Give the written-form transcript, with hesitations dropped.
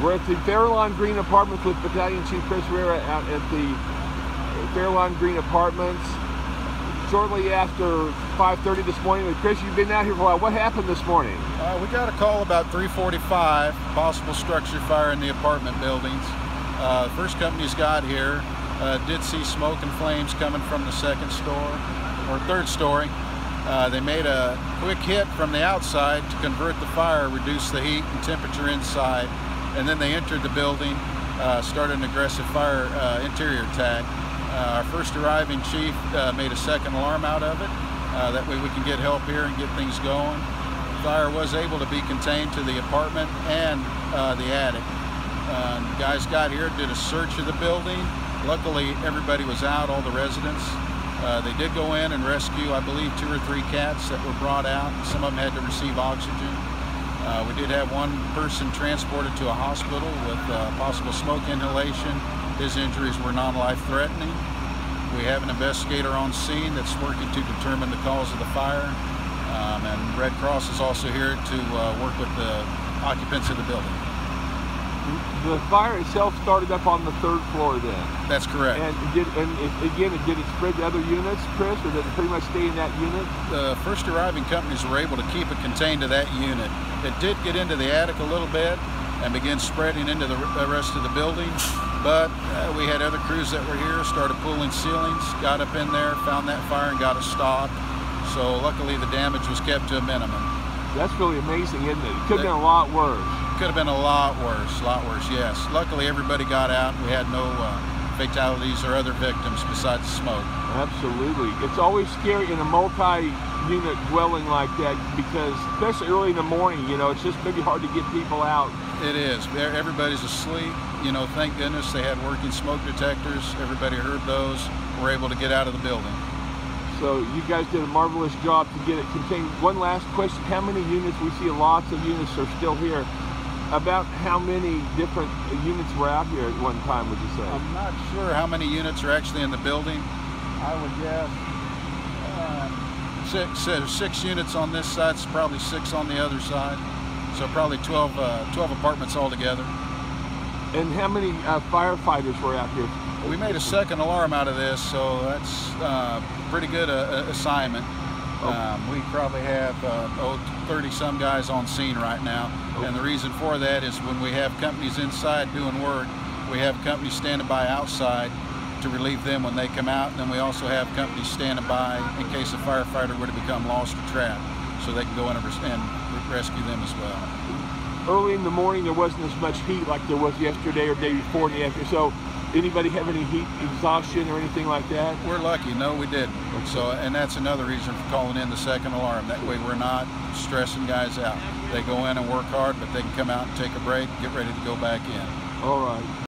We're at the Fairlawn Green Apartment with Battalion Chief Chris Herrera out at the Fairlawn Green Apartments shortly after 5:30 this morning. Chris, you've been out here for a while. What happened this morning? We got a call about 3:45, possible structure fire in the apartment buildings. The first companies got here did see smoke and flames coming from the second story or third story. They made a quick hit from the outside to convert the fire, reduce the heat and temperature inside, and then they entered the building, started an aggressive fire interior attack. Our first arriving chief made a second alarm out of it. That way we can get help here and get things going. The fire was able to be contained to the apartment and the attic. Guys got here, did a search of the building. Luckily everybody was out, all the residents. They did go in and rescue, I believe, 2 or 3 cats that were brought out. Some of them had to receive oxygen. We did have one person transported to a hospital with possible smoke inhalation. His injuries were non-life threatening. We have an investigator on scene that's working to determine the cause of the fire. And Red Cross is also here to work with the occupants of the building. The fire itself started up on the 3rd floor then? That's correct. And did it spread to other units, Chris, or did it pretty much stay in that unit? The first arriving companies were able to keep it contained to that unit. It did get into the attic a little bit and begin spreading into the rest of the building, but we had other crews that were here, started pulling ceilings, got up in there, found that fire and got it stopped. So luckily the damage was kept to a minimum. That's really amazing, isn't it? It could have been a lot worse. Could have been a lot worse, yes. Luckily everybody got out. We had no fatalities or other victims besides the smoke. Absolutely. It's always scary in a multi-unit dwelling like that because, especially early in the morning, you know, it's just maybe hard to get people out. It is. Everybody's asleep. You know, thank goodness they had working smoke detectors. Everybody heard those. Were able to get out of the building. So you guys did a marvelous job to get it contained. One last question. How many units? We see lots of units are still here. About how many different units were out here at one time, would you say? I'm not sure how many units are actually in the building. I would guess 6 units on this side, so probably 6 on the other side. So probably 12 apartments altogether. And how many firefighters were out here? We made a second alarm out of this, so that's pretty good assignment. We probably have 30-some guys on scene right now. And the reason for that is when we have companies inside doing work, we have companies standing by outside to relieve them when they come out. And then we also have companies standing by in case a firefighter were to become lost or trapped, so they can go in and rescue them as well. Early in the morning there wasn't as much heat like there was yesterday or day before in the afternoon. So anybody have any heat exhaustion or anything like that? We're lucky. No, we didn't. So, and that's another reason for calling in the second alarm. That way we're not stressing guys out. They go in and work hard, but they can come out and take a break, get ready to go back in. All right.